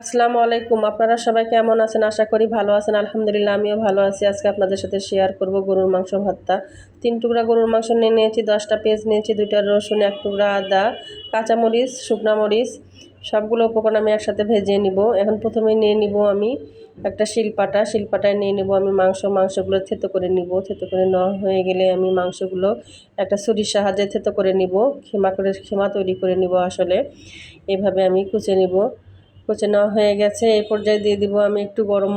আসসালামু আলাইকুম। আপনারা সবাই কেমন আছেন? আশা করি ভালো আছেন। আলহামদুলিল্লাহ আমিও ভালো আছি। আজকে আপনাদের সাথে শেয়ার করব গরুর মাংস ভর্তা। 3 টুকরা গরুর মাংস নিয়ে নিয়েছি, 10টা পেঁয়াজ নিয়েছি, 2টা রসুন, 1 টুকরা আদা, কাঁচামরিচ, শুকনা মরিচ, সবগুলো উপকরণ আমি একসাথে ভেজে নিব। এখন প্রথমে নিয়ে নিব আমি একটা শিলপাটায় নিয়ে নিব আমি মাংসগুলো থেতো করে নিব। থেতো করে নেওয়া হয়ে গেলে আমি মাংসগুলো একটা ছুরির সাহায্যে থেতো করে নিব। খেমা তৈরি করে নিব। আসলে এভাবে আমি কুচে নিব। কুচে নেওয়া হয়ে গেছে। এই পর্যায়ে দিয়ে দিব আমি একটু গরম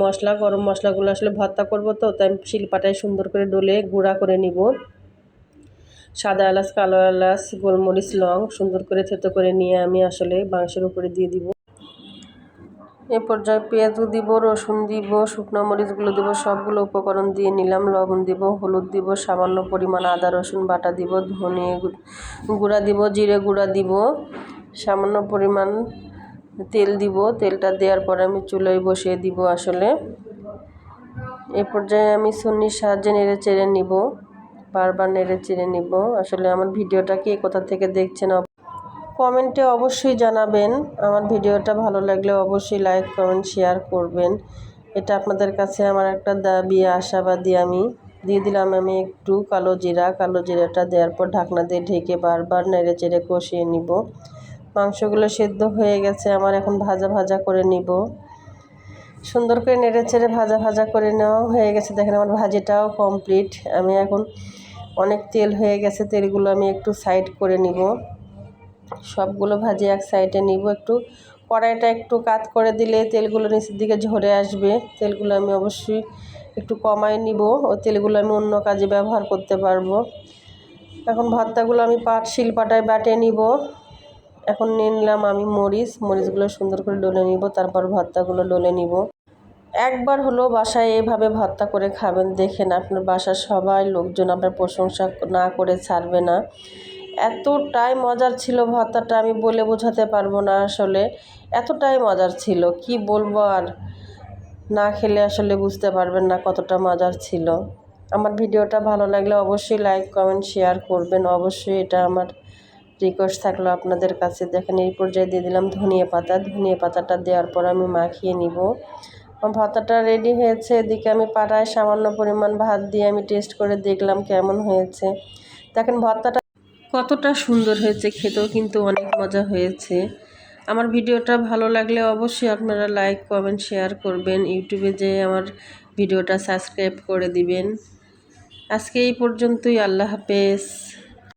মশলাগুলো আসলে ভর্তা করব, তো তাই শিলপাটায় সুন্দর করে ডলে গুঁড়া করে নিব। সাদা এলাচ, কালো এলাচ, গোলমরিচ, লং সুন্দর করে থেতো করে নিয়ে আমি আসলে মাংসের উপরে দিয়ে দিব। এ পর্যায়ে পেঁয়াজও দিব, রসুন দিব, শুকনো মরিচগুলো দিব, সবগুলো উপকরণ দিয়ে নিলাম। লবণ দিব, হলুদ দিব, সামান্য পরিমাণ আদা রসুন বাটা দিব, ধনে গুঁড়া দিব, জিরে গুঁড়া দিব, সামান্য পরিমাণ তেল দিব। তেলটা দেওয়ার পরে আমি চুলায় বসিয়ে দিব। আসলে এ পর্যায়ে আমি ছুরির সাহায্যে নেড়ে চেড়ে নিব, বারবার নেড়ে চেড়ে নিব। আসলে আমার ভিডিওটা কে কোথা থেকে দেখছেন কমেন্টে অবশ্যই জানাবেন। আমার ভিডিওটা ভালো লাগলে অবশ্যই লাইক, কমেন্ট, শেয়ার করবেন। এটা আপনাদের কাছে আমার একটা দাবি, আশাবাদী। আমি দিয়ে দিলাম আমি একটু কালো জিরাটা দেওয়ার পর ঢাকনা দিয়ে ঢেকে বারবার নেড়ে চেড়ে কষিয়ে নিব। মাংসগুলো সেদ্ধ হয়ে গেছে আমার, এখন ভাজা ভাজা করে নিব। সুন্দর করে নেড়ে চেড়ে ভাজা করে নেওয়া হয়ে গেছে। দেখেন আমার ভাজিটাও কমপ্লিট। আমি এখন অনেক তেল হয়ে গেছে, তেলগুলো আমি একটু সাইড করে নিব। সবগুলো ভাজি এক সাইডে নিব। একটু কড়াইটা একটু কাত করে দিলে তেলগুলো নিচের দিকে ঝরে আসবে। তেলগুলো আমি অবশ্যই একটু কমায় নিব, ও তেলগুলো আমি অন্য কাজে ব্যবহার করতে পারবো। এখন ভর্তাগুলো আমি শিলপাটায় বাটে নিব। এখন নিয়ে নিলাম আমি মরিচগুলো সুন্দর করে ডলে নিব, তারপর ভর্তাগুলো ডলে নিব। একবার হলো বাসায় এভাবে ভর্তা করে খাবেন, দেখেন আপনার বাসার সবাই লোকজন আপনার প্রশংসা না করে ছাড়বে না। এতটাই মজার ছিল ভর্তাটা, আমি বলে বোঝাতে পারবো না। আসলে এতটাই মজার ছিল, কি বলবো আর, না খেলে আসলে বুঝতে পারবেন না কতটা মজার ছিল। আমার ভিডিওটা ভালো লাগলে অবশ্যই লাইক, কমেন্ট, শেয়ার করবেন। অবশ্যই এটা আমার রিকোয়েস্ট থাকলো আপনাদের কাছে। দেখেন এই পর্যায়ে দিয়ে দিলাম ধনিয়া পাতাটা দেওয়ার পর আমি মাখিয়ে নিব। আমার ভর্তাটা রেডি হয়েছে। এদিকে আমি পাটায় সামান্য পরিমাণ ভাত দিয়ে আমি টেস্ট করে দেখলাম কেমন হয়েছে। দেখেন ভর্তাটা কতটা সুন্দর হয়েছে, খেতেও কিন্তু অনেক মজা হয়েছে। আমার ভিডিওটা ভালো লাগলে অবশ্যই আপনারা লাইক, কমেন্ট, শেয়ার করবেন। ইউটিউবে যেয়ে আমার ভিডিওটা সাবস্ক্রাইব করে দিবেন। আজকে এই পর্যন্তই। আল্লাহ হাফেজ।